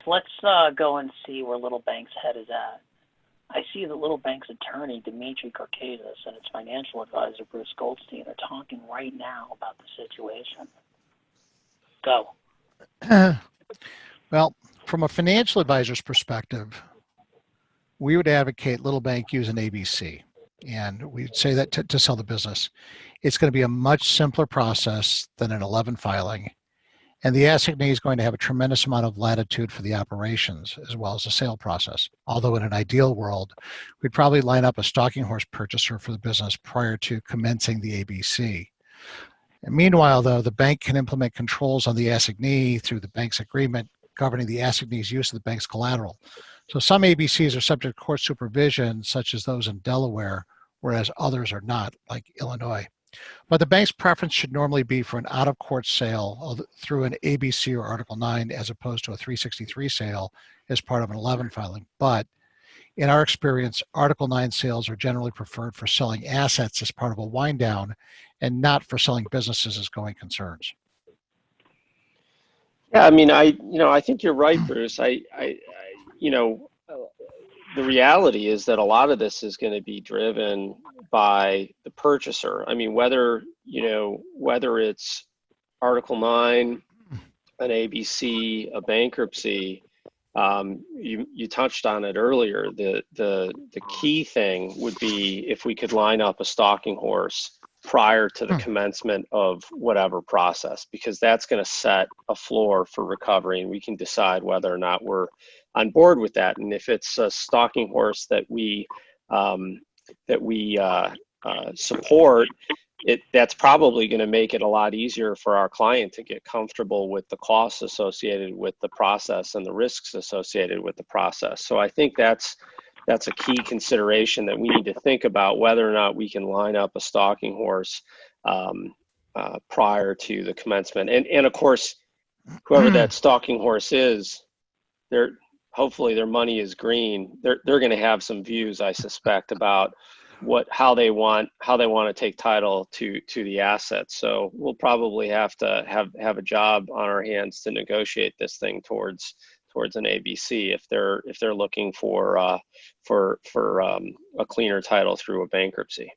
Let's go and see where Little Bank's head is at. I see that Little Bank's attorney, Dmitri Karcazes, and its financial advisor, Bruce Goldstein, are talking right now about the situation. Go. Well, from a financial advisor's perspective, we would advocate Little Bank use an ABC. And we'd say that to sell the business. It's going to be a much simpler process than an 11 filing. And the assignee is going to have a tremendous amount of latitude for the operations as well as the sale process. Although in an ideal world, we'd probably line up a stalking horse purchaser for the business prior to commencing the ABC. And meanwhile, though, the bank can implement controls on the assignee through the bank's agreement governing the assignee's use of the bank's collateral. So some ABCs are subject to court supervision, such as those in Delaware, whereas others are not, like Illinois. But the bank's preference should normally be for an out-of-court sale through an ABC or Article 9 as opposed to a 363 sale as part of an 11 filing. But in our experience, Article 9 sales are generally preferred for selling assets as part of a wind down and not for selling businesses as going concerns. Yeah, I mean, I think you're right, Bruce. The reality is that a lot of this is going to be driven by the purchaser. I mean, whether it's Article 9, an ABC, a bankruptcy, you touched on it earlier. The key thing would be if we could line up a stalking horse prior to the commencement of whatever process, because that's going to set a floor for recovery, and we can decide whether or not we're on board with that. And if it's a stalking horse that we support, that's probably going to make it a lot easier for our client to get comfortable with the costs associated with the process and the risks associated with the process. So I think that's a key consideration that we need to think about, whether or not we can line up a stalking horse prior to the commencement. And of course, whoever that stalking horse is, hopefully their money is green. They're going to have some views, I suspect, about how they want to take title to the assets. So we'll probably have to have a job on our hands to negotiate this thing towards an ABC if they're looking for a cleaner title through a bankruptcy.